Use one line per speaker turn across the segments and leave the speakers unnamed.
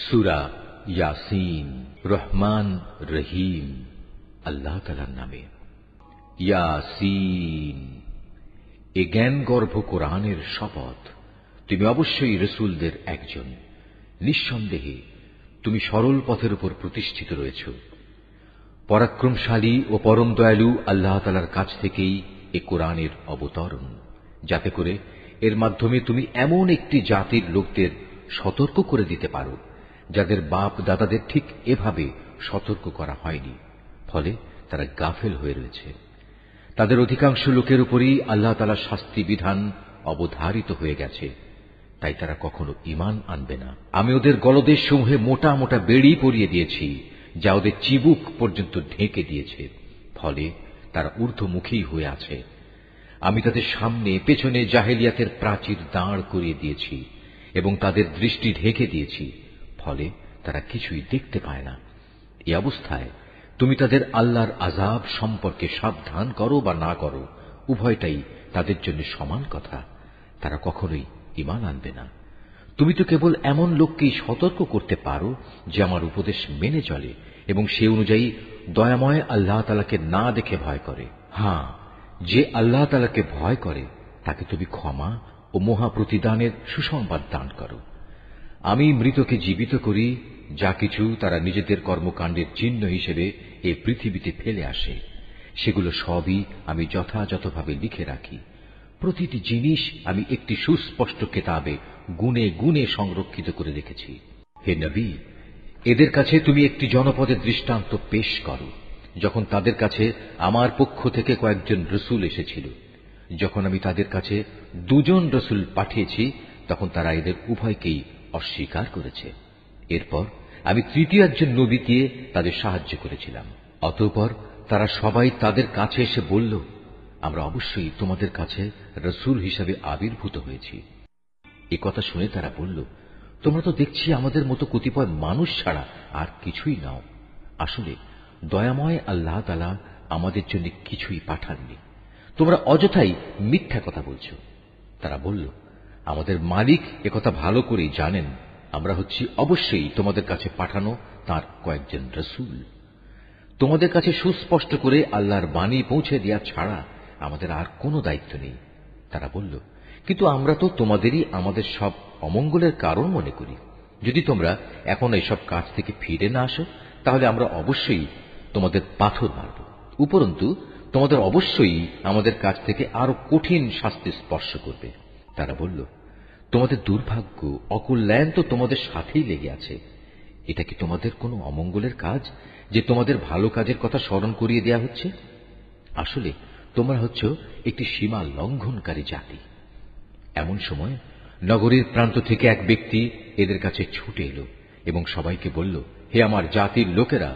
সূরা ইয়াসিন। রহমান রহিম আল্লাহ তাআলার নামে। ইয়াসিন, এ জ্ঞানগর্ভ কোরআনের শপথ। তুমি অবশ্যই রসূলদের একজন। নিঃসন্দেহে তুমি সরল পথের উপর প্রতিষ্ঠিত রয়েছ। পরাক্রমশালী ও পরম দয়ালু আল্লাহ তাআলার কাছ থেকেই এ কোরআনের অবতরণ, যাতে করে এর মাধ্যমে তুমি এমন একটি জাতির লোকদের সতর্ক করে দিতে পারো যাদের বাপ দাদাদের ঠিক এভাবে সতর্ক করা হয়নি, ফলে তারা গাফেল হয়ে রয়েছে। তাদের অধিকাংশ লোকের উপরই আল্লাহ তাআলার শাস্তি বিধান অবধারিত হয়ে গেছে, তাই তারা কখনো ঈমান আনবে না। আমি ওদের গলদেশ সমূহে মোটা মোটা বেড়ি পরিয়ে দিয়েছি, যা ওদের চিবুক পর্যন্ত ঢেকে দিয়েছে, ফলে তারা ঊর্ধ্বমুখী হয়ে আছে। আমি তাদের সামনে পেছনে জাহেলিয়াতের প্রাচীর দাঁড় করিয়ে দিয়েছি এবং তাদের দৃষ্টি ঢেকে দিয়েছি, ফলে তারা কিছুই দেখতে পায় না। এই অবস্থায় তুমি তাদের আল্লাহর আযাব সম্পর্কে সাবধান করো বা না করো, উভয়টাই তাদের জন্য সমান কথা। তারা কখনোই ঈমান আনবে না। তুমি তো কেবল এমন লোককেই সতর্ক করতে পারো যে আমার উপদেশ মেনে চলে এবং সে অনুযায়ী দয়াময় আল্লাহ তাআলাকে না দেখে ভয় করে। হ্যাঁ, যে আল্লাহ তাআলাকে ভয় করে তাকে তুমি ক্ষমা ও মহা প্রতিদানের সুসংবাদ দান করো। আমি মৃতকে জীবিত করি, যা কিছু তারা নিজেদের কর্মকাণ্ডের চিহ্ন হিসেবে এই পৃথিবীতে ফেলে আসে, সেগুলো সবই আমি যথাযথভাবে লিখে রাখি। প্রতিটি জিনিস আমি একটি সুস্পষ্ট কেতাবে গুণে গুণে সংরক্ষিত করে রেখেছি। হে নবী, এদের কাছে তুমি একটি জনপদের দৃষ্টান্ত পেশ করো, যখন তাদের কাছে আমার পক্ষ থেকে কয়েকজন রসূল এসেছিল। যখন আমি তাদের কাছে 2 জন রসূল পাঠিয়েছি, তখন তারা এদের উভয়কেই অস্বীকার করেছে। এরপর আমি তৃতীয় একজন নবী দিয়ে তাদের সাহায্য করেছিলাম। অতঃপর তারা সবাই তাদের কাছে এসে বলল, আমরা অবশ্যই তোমাদের কাছে রসূল হিসাবে আবির্ভূত হয়েছি। এ কথা শুনে তারা বলল, তোমরা তো দেখছি আমাদের মতো কতিপয় মানুষ ছাড়া আর কিছুই নাও। আসলে দয়াময় আল্লাহ তাআলা আমাদের জন্য কিছুই পাঠাননি, তোমরা অযথাই মিথ্যা কথা বলছ। তারা বলল, আমাদের মালিক একথা ভালো করেই জানেন, আমরা হচ্ছি অবশ্যই তোমাদের কাছে পাঠানো তার কয়েকজন রসূল। তোমাদের কাছে সুস্পষ্ট করে আল্লাহর বাণী পৌঁছে দেওয়া ছাড়া আমাদের আর কোনো দায়িত্ব নেই। তারা বলল, কিন্তু আমরা তো তোমাদেরই আমাদের সব অমঙ্গলের কারণ মনে করি। যদি তোমরা এখন এইসব কাজ থেকে ফিরে না আসো, তাহলে আমরা অবশ্যই তোমাদের পাথর মারব। উপরন্তু তোমাদের অবশ্যই আমাদের কাছ থেকে আরো কঠিন শাস্তি স্পর্শ করবে। তারা বলল, তোমাদের দুর্ভাগ্য অকল্যাণ তো তোমাদের সাথেই লেগে আছে। এটা কি তোমাদের কোনো অমঙ্গলের কাজ যে তোমাদের ভালো কাজের কথা স্মরণ করিয়ে দেয়া হচ্ছে? আসলে তোমরা হচ্ছ একটি সীমা লঙ্ঘনকারী জাতি। এমন সময় নগরীর প্রান্ত থেকে এক ব্যক্তি এদের কাছে ছুটে এলো এবং সবাইকে বলল, হে আমার জাতির লোকেরা,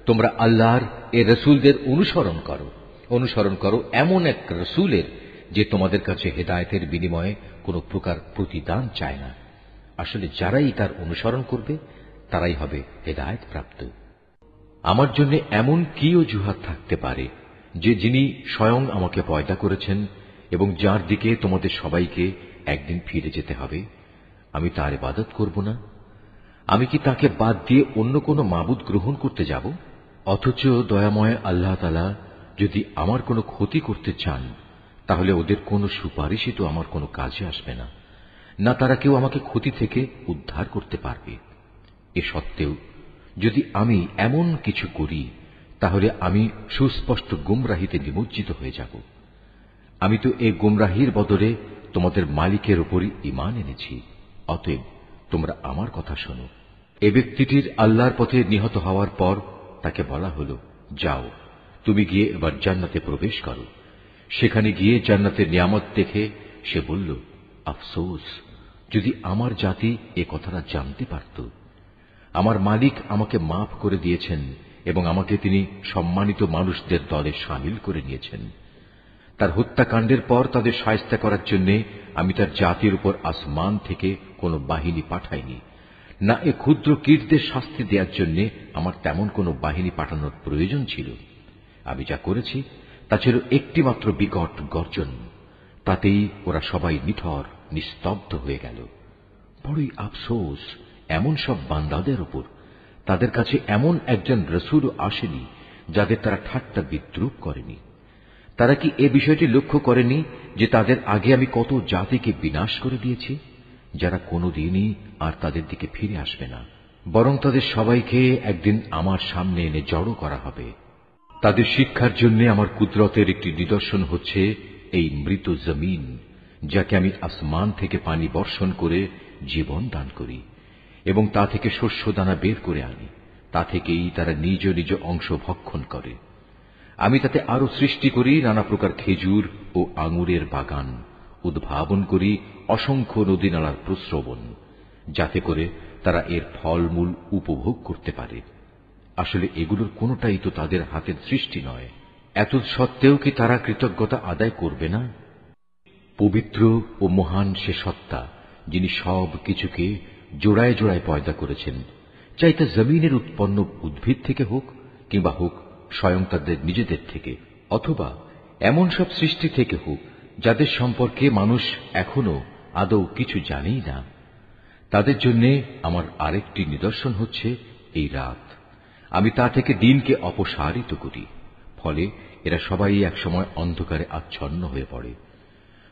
তোমরা আল্লাহর এ রসূলদের অনুসরণ করো এমন এক রসূলের যে তোমাদের কাছে হেদায়েতের বিনিময়ে কোন প্রকার প্রতিদান চায় না। আসলে যারাই তার অনুসরণ করবে তারাই হবে হেদায়েত প্রাপ্ত। আমার জন্য এমন কি অজুহাত থাকতে পারে যে যিনি স্বয়ং আমাকে পয়দা করেছেন এবং যার দিকে তোমাদের সবাইকে একদিন ফিরে যেতে হবে, আমি তার ইবাদত করব না? আমি কি তাকে বাদ দিয়ে অন্য কোনো মাবুদ গ্রহণ করতে যাব? অথচ দয়াময় আল্লাহ তাআলা যদি আমার কোনো ক্ষতি করতে চান, তাহলে ওদের কোনো সুপারিশই তো আমার কোনো কাজে আসবে না, না তারা কেউ আমাকে ক্ষতি থেকে উদ্ধার করতে পারবে। এ সত্ত্বেও যদি আমি এমন কিছু করি, তাহলে আমি সুস্পষ্ট গুমরাহিতে নিমজ্জিত হয়ে যাব। আমি তো এই গুমরাহির বদলে তোমাদের মালিকের উপরই ঈমান এনেছি। অতএব তোমরা আমার কথা শোনো। এ ব্যক্তিটির আল্লাহর পথে নিহত হওয়ার পর তাকে বলা হলো, যাও, তুমি গিয়ে এবার জান্নাতে প্রবেশ করো। সেখানে গিয়ে জান্নাতের নিয়ামত দেখে সে বলল, আফসোস, যদি আমার জাতি এ কথাটা জানতে পারত। আমার মালিক আমাকে মাফ করে দিয়েছেন এবং আমাকে তিনি সম্মানিত মানুষদের দলে শামিল করে নিয়েছেন। তার হত্যাকাণ্ডের পর তাদের শায়েস্তা করার জন্য আমি তার জাতির উপর আসমান থেকে কোনো বাহিনী পাঠাইনি, না এ ক্ষুদ্র কীটদের শাস্তি দেওয়ার জন্য আমার তেমন কোনো বাহিনী পাঠানোর প্রয়োজন ছিল। আমি যা করেছি তা ছিল একটি মাত্র বিকট গর্জন, তাতেই ওরা সবাই নিথর নিস্তব্ধ হয়ে গেল। বড়ই আফসোস, এমন সব বান্দাদের উপর তাদের কাছে এমন একজন রসুলও আসেনি যাদের তারা ঠাট্টা বিদ্রুপ করেনি। তারা কি এ বিষয়টি লক্ষ্য করেনি যে তাদের আগে আমি কত জাতিকে বিনাশ করে দিয়েছি, যারা কোনোদিনই আর তাদের দিকে ফিরে আসবে না, বরং তাদের সবাইকে একদিন আমার সামনে এনে জড়ো করা হবে। তাদের শিক্ষার জন্য আমার কুদরতের একটি নিদর্শন হচ্ছে এই মৃত জমিন, যাকে আমি আসমান থেকে পানি বর্ষণ করে জীবন দান করি এবং তা থেকে শস্য দানা বের করে আনি। তা থেকেই তারা নিজ নিজ অংশ ভক্ষণ করে। আমি তাতে আরো সৃষ্টি করি নানা প্রকার খেজুর ও আঙুরের বাগান, উদ্ভাবন করি অসংখ্য নদী নালার প্রস্রবণ, যাতে করে তারা এর ফলমূল উপভোগ করতে পারে। আসলে এগুলোর কোনোটাই তো তাদের হাতের সৃষ্টি নয়। এত সত্ত্বেও কি তারা কৃতজ্ঞতা আদায় করবে না? পবিত্র ও মহান সে সত্তা, যিনি সব কিছুকে জোড়ায় জোড়ায় পয়দা করেছেন, চাই তা জমিনের উৎপন্ন উদ্ভিদ থেকে হোক কিংবা হোক স্বয়ং তাদের নিজেদের থেকে, অথবা এমন সব সৃষ্টি থেকে হোক যাদের সম্পর্কে মানুষ এখনো আদৌ কিছু জানেই না। তাদের জন্য আমার আরেকটি নিদর্শন হচ্ছে এই রাত। আমি তা থেকে দিনকে অপসারিত করি, ফলে এরা সবাই একসময় অন্ধকারে আচ্ছন্ন হয়ে পড়ে।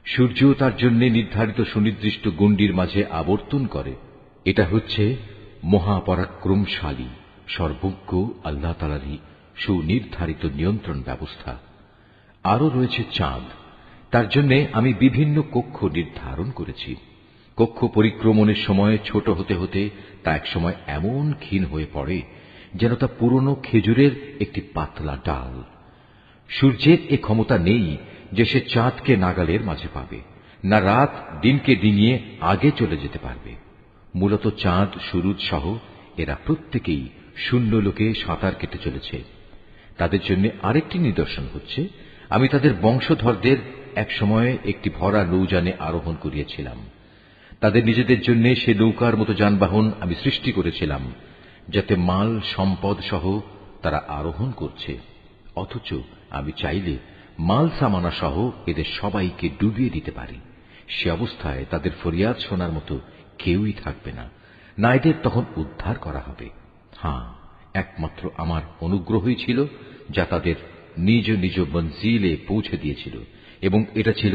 সূর্য তার জন্য নির্ধারিত সুনির্দিষ্ট গণ্ডির মাঝে আবর্তন করে। এটা হচ্ছে মহাপরাক্রমশালী সর্বজ্ঞ আল্লাহ তাআলারই সুনির্ধারিত নিয়ন্ত্রণ ব্যবস্থা। আরও রয়েছে চাঁদ, তার জন্য আমি বিভিন্ন কক্ষ নির্ধারণ করেছি। কক্ষ পরিক্রমণের সময় ছোট হতে হতে তা একসময় এমন ক্ষীণ হয়ে পড়ে যেন তা পুরনো খেজুরের একটি পাতলা ডাল। সূর্যের এ ক্ষমতা নেই যে সে চাঁদকে নাগালের মাঝে পাবে, না রাত দিনকে ডিঙিয়ে আগে চলে যেতে পারবে। মূলত চাঁদ, সুরুজ সহ এরা প্রত্যেকেই শূন্য লোকে সাঁতার কেটে চলেছে। তাদের জন্য আরেকটি নিদর্শন হচ্ছে, আমি তাদের বংশধরদের এক সময়ে একটি ভরা নৌযানে আরোহণ করিয়েছিলাম। তাদের নিজেদের জন্য সে নৌকার মতো যানবাহন আমি সৃষ্টি করেছিলাম, যাতে মাল সম্পদ সহ তারা আরোহণ করছে। অথচ আমি চাইলে মাল সামানা সহ এদের সবাইকে ডুবিয়ে দিতে পারি। সে অবস্থায় তাদের ফরিয়াদ শোনার মতো কেউই থাকবে না, না এদের তখন উদ্ধার করা হবে। হ্যাঁ, একমাত্র আমার অনুগ্রহই ছিল যা তাদের নিজ নিজ মঞ্জিলে পৌঁছে দিয়েছিল, এবং এটা ছিল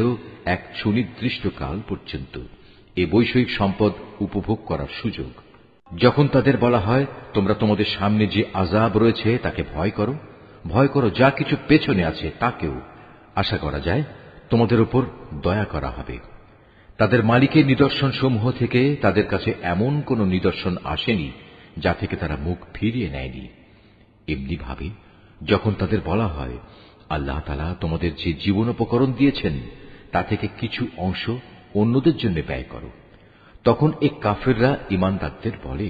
এক সুনির্দিষ্ট কাল পর্যন্ত এ বৈষয়িক সম্পদ উপভোগ করার সুযোগ। যখন তাদের বলা হয়, তোমরা তোমাদের সামনে যে আযাব রয়েছে তাকে ভয় করো, ভয় করো যা কিছু পেছনে আছে তাকেও, আশা করা যায় তোমাদের উপর দয়া করা হবে। তাদের মালিকের নিদর্শন সমূহ থেকে তাদের কাছে এমন কোন নিদর্শন আসেনি যা থেকে তারা মুখ ফিরিয়ে নেয়নি। এমনি ভাবে যখন তাদের বলা হয়, আল্লাহ তাআলা তোমাদের যে জীবনোপকরণ দিয়েছেন তা থেকে কিছু অংশ অন্যদের জন্য ব্যয় করো, তখন এই কাফেররা ঈমানদারদের বলে,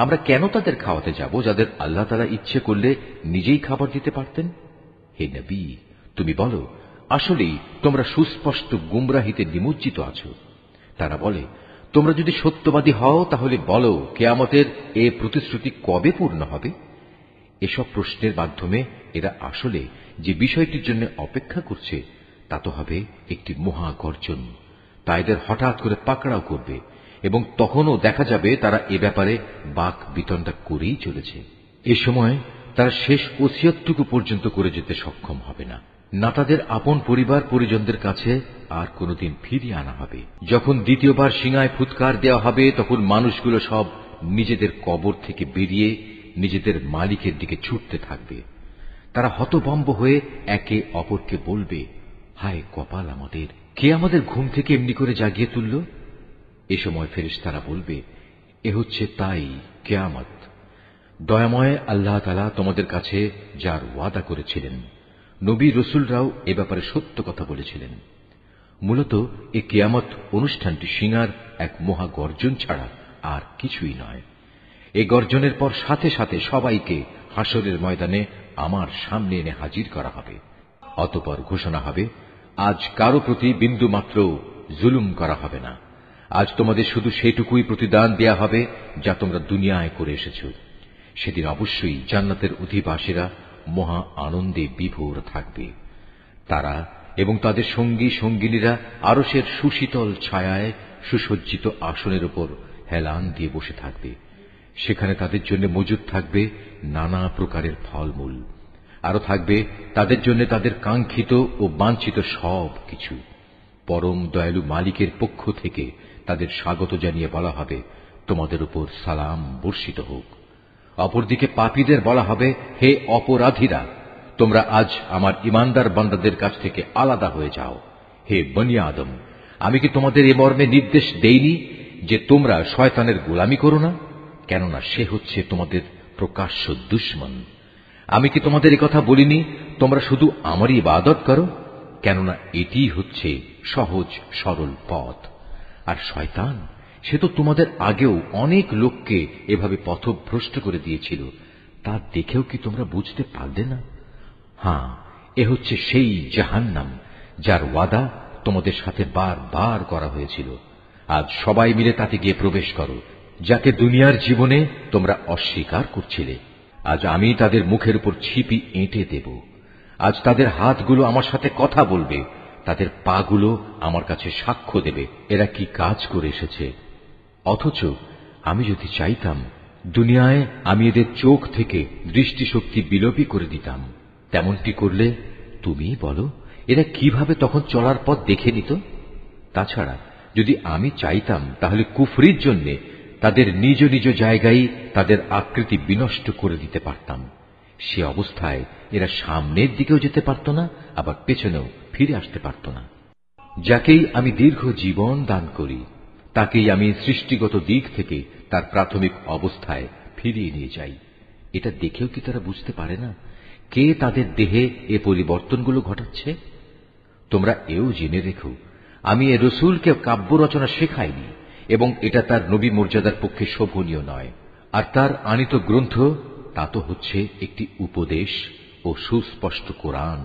আমরা কেন তাদের খাওয়াতে যাব যাদের আল্লাহ তাআলা ইচ্ছে করলে নিজেই খাবার দিতে পারতেন। হে নবী, তুমি বলো, আসলেই তোমরা সুস্পষ্ট গুমরাহিতে নিমজ্জিত আছো। তারা বলে, তোমরা যদি সত্যবাদী হও তাহলে বলো, কিয়ামতের এ প্রতিশ্রুতি কবে পূর্ণ হবে? এসব প্রশ্নের মাধ্যমে এরা আসলে যে বিষয়টির জন্য অপেক্ষা করছে তা তো হবে একটি মহাগর্জন। তা এদের হঠাৎ করে পাকড়াও করবে, এবং তখনও দেখা যাবে তারা এ ব্যাপারে বাক বিতণ্ডা করেই চলেছে। এ সময় তারা শেষ ওসিয়তটুকু পর্যন্ত করে যেতে সক্ষম হবে না, না তাদের আপন পরিবার পরিজনদের কাছে আর কোনোদিন ফিরিয়ে আনা হবে। যখন দ্বিতীয়বার সিঙায় ফুৎকার দেওয়া হবে, তখন মানুষগুলো সব নিজেদের কবর থেকে বেরিয়ে নিজেদের মালিকের দিকে ছুটতে থাকবে। তারা হতভম্ব হয়ে একে অপরকে বলবে, হায় কপাল আমাদের, কে আমাদের ঘুম থেকে এমনি করে জাগিয়ে তুলল? এ সময় ফেরেশতারা বলবে, এ হচ্ছে তাই কিয়ামত। দয়াময় আল্লাহ তাআলা তোমাদের কাছে যার ওয়াদা করেছিলেন, নবী রসুলরাও এ ব্যাপারে সত্য কথা বলেছিলেন। মূলত এ কিয়ামত অনুষ্ঠানটি সিঙার এক মহা গর্জন ছাড়া আর কিছুই নয়। এই গর্জনের পর সাথে সাথে সবাইকে হাসরের ময়দানে আমার সামনে এনে হাজির করা হবে। অতঃপর ঘোষণা হবে, আজ কারো প্রতি বিন্দু মাত্র জুলুম করা হবে না। আজ তোমাদের শুধু সেটুকুই প্রতিদান দেয়া হবে যা তোমরা দুনিয়ায় করে এসেছ। সেদিন অবশ্যই জান্নাতের অধিবাসীরা মহা আনন্দে বিভোর থাকবে। তারা এবং তাদের সঙ্গী সঙ্গিনীরা আরশের সুশীতল ছায়ায় সুসজ্জিত আসনের উপর হেলান দিয়ে বসে থাকবে। সেখানে তাদের জন্য মজুদ থাকবে নানা প্রকারের ফলমূল, আরো থাকবে তাদের জন্য তাদের কাঙ্ক্ষিত ও বাঞ্ছিত সব কিছু। পরম দয়ালু মালিকের পক্ষ থেকে তাদের স্বাগত জানিয়ে বলা হবে, তোমাদের উপর সালাম বর্ষিত হোক। অপরদিকে পাপীদের বলা হবে, হে অপরাধীরা, তোমরা আজ আমার ইমানদার বান্দাদের কাছ থেকে আলাদা হয়ে যাও। হে বনি আদম, আমি কি তোমাদের এ মর্মে নির্দেশ দেইনি যে তোমরা শয়তানের গোলামি করো না? কেননা সে হচ্ছে তোমাদের প্রকাশ্য দুশমন। আমি কি তোমাদের কথা বলিনি তোমরা শুধু আমারই ইবাদত করো? কেননা এটি হচ্ছে সহজ সরল পথ। আর শয়তান সে তো তোমাদের আগেও অনেক লোককে এভাবে পথভ্রষ্ট করে দিয়েছিল, তা দেখেও কি তোমরা বুঝতে পারলে না? হ্যাঁ, এ হচ্ছে সেই জাহান্নাম যার ওয়াদা তোমাদের সাথে বারবার করা হয়েছিল। আজ সবাই মিলে তাতে গিয়ে প্রবেশ করো, যাকে দুনিয়ার জীবনে তোমরা অস্বীকার করছিলে। আজ আমি তাদের মুখের উপর ছিপি এঁটে দেব। আজ তাদের হাতগুলো আমার সাথে কথা বলবে, তাদের পাগুলো আমার কাছে সাক্ষ্য দেবে এরা কি কাজ করে এসেছে। অথচ আমি যদি চাইতাম, দুনিয়ায় আমি এদের চোখ থেকে দৃষ্টিশক্তি বিলোপী করে দিতাম। তেমনটি করলে তুমি বলো এরা কিভাবে তখন চলার পথ দেখে নিত? তাছাড়া যদি আমি চাইতাম, তাহলে কুফরির জন্য তাদের নিজ নিজ জায়গায় তাদের আকৃতি বিনষ্ট করে দিতে পারতাম। সে অবস্থায় এরা সামনের দিকেও যেতে পারত না, আবার পেছনেও ফিরে আসতে পারত না। যাকেই আমি দীর্ঘ জীবন দান করি, তাকেই আমি সৃষ্টিগত দিক থেকে তার প্রাথমিক অবস্থায় ফিরিয়ে নিয়ে যাই। এটা দেখেও কি তারা বুঝতে পারে না কে তাদের দেহে এ পরিবর্তনগুলো ঘটাচ্ছে? তোমরা এও জেনে রেখো, আমি এ রসুলকে কাব্য রচনা শেখাইনি, এবং এটা তার নবী মর্যাদার পক্ষে শোভনীয় নয়। আর তার আনিত গ্রন্থ তা তো হচ্ছে একটি উপদেশ ও সুস্পষ্ট কোরআন,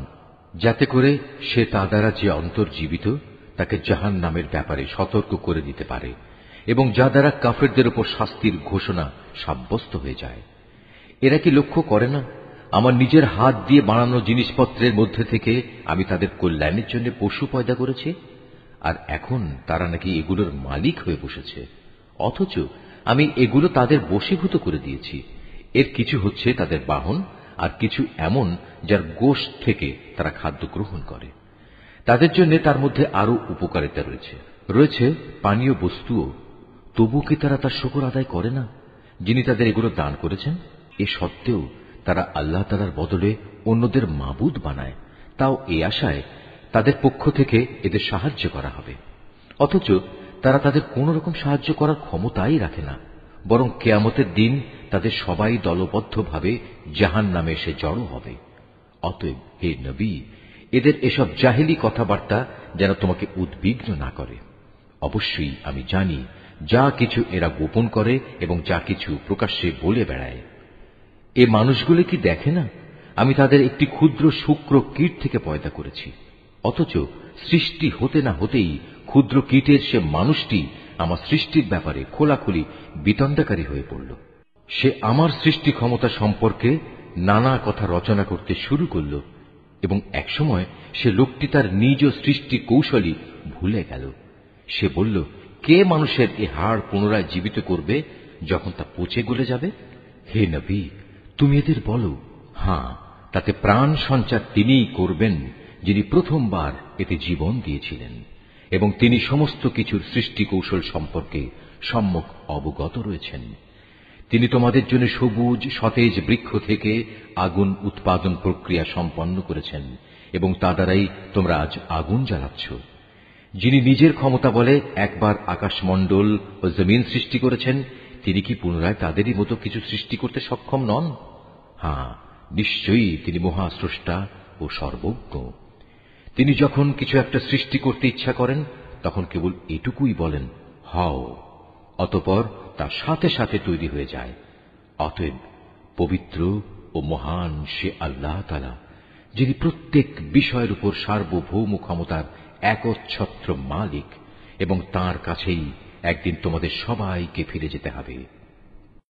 যাতে করে সে তা দ্বারা যে অন্তর্জীবিত তাকে জাহান্নামের ব্যাপারে সতর্ক করে দিতে পারে, এবং যা দ্বারা কাফেরদের উপর শাস্তির ঘোষণা সাব্যস্ত হয়ে যায়। এরা কি লক্ষ্য করে না, আমার নিজের হাত দিয়ে বানানো জিনিসপত্রের মধ্যে থেকে আমি তাদের কল্যাণের জন্য পশু পয়দা করেছি, আর এখন তারা নাকি এগুলোর মালিক হয়ে বসেছে। অথচ আমি এগুলো তাদের বশীভূত করে দিয়েছি। এর কিছু হচ্ছে তাদের বাহন, আর কিছু এমন যার গোশত থেকে তারা খাদ্য গ্রহণ করে। তাদের জন্য তার মধ্যে আরো উপকারিতা রয়েছে পানীয় বস্তুও। তবু কি তারা তার শুকর আদায় করে না, যিনি তাদের এগুলো দান করেছেন? এ সত্ত্বেও তারা আল্লাহ তাআলার বদলে অন্যদের মাবুদ বানায়, তাও এ আশায় তাদের পক্ষ থেকে এদের সাহায্য করা হবে। অথচ তারা তাদের কোন রকম সাহায্য করার ক্ষমতাই রাখে না, বরং কিয়ামতের দিন তাদের সবাই দলবদ্ধভাবে জাহান্নামে এসে জড়ো হবে। অতএব হে নবী, এদের এসব জাহেলি কথাবার্তা যেন তোমাকে উদ্বিগ্ন না করে। অবশ্যই আমি জানি যা কিছু এরা গোপন করে এবং যা কিছু প্রকাশ্যে বলে বেড়ায়। এ মানুষগুলো কি দেখে না আমি তাদের একটি ক্ষুদ্র শুক্র কীট থেকে পয়দা করেছি? অথচ সৃষ্টি হতে না হতেই ক্ষুদ্র কীটের সে মানুষটি আমার সৃষ্টির ব্যাপারে খোলাখুলি বিতণ্ডাকারী হয়ে পড়ল। সে আমার সৃষ্টি ক্ষমতা সম্পর্কে নানা কথা রচনা করতে শুরু করল, এবং একসময় সে লোকটি তার নিজ সৃষ্টি কৌশলী ভুলে গেল। সে বলল, কে মানুষের এ হাড় পুনরায় জীবিত করবে যখন তা পচে গলে যাবে? হে নবী, তুমি এদের বলো, হ্যাঁ, তাতে প্রাণ সঞ্চার তিনিই করবেন যিনি প্রথমবার এতে জীবন দিয়েছিলেন, এবং তিনি সমস্ত কিছুর সৃষ্টি কৌশল সম্পর্কে সম্যক অবগত রয়েছেন। তিনি তোমাদের জন্য সবুজ সতেজ বৃক্ষ থেকে আগুন উৎপাদন প্রক্রিয়া সম্পন্ন করেছেন, এবং তা দ্বারাই তোমরা আজ আগুন জ্বালাচ্ছ। যিনি নিজের ক্ষমতা বলে একবার আকাশমণ্ডল ও জমিন সৃষ্টি করেছেন, তিনি কি পুনরায় তাদেরই মতো কিছু সৃষ্টি করতে সক্ষম নন? হ্যাঁ, নিশ্চয়ই তিনি মহাস্রষ্টা ও সর্বজ্ঞ। তিনি যখন কিছু একটা সৃষ্টি করতে ইচ্ছা করেন, তখন কেবল এটুকুই বলেন, হও, অতঃপর তার সাথে সাথে তৈরি হয়ে যায়। অতএব পবিত্র ও মহান সে আল্লাহ তাআলা, যিনি প্রত্যেক বিষয়ের উপর সার্বভৌম ক্ষমতার একচ্ছত্র মালিক, এবং তাঁর কাছেই একদিন তোমাদের সবাইকে ফিরে যেতে হবে।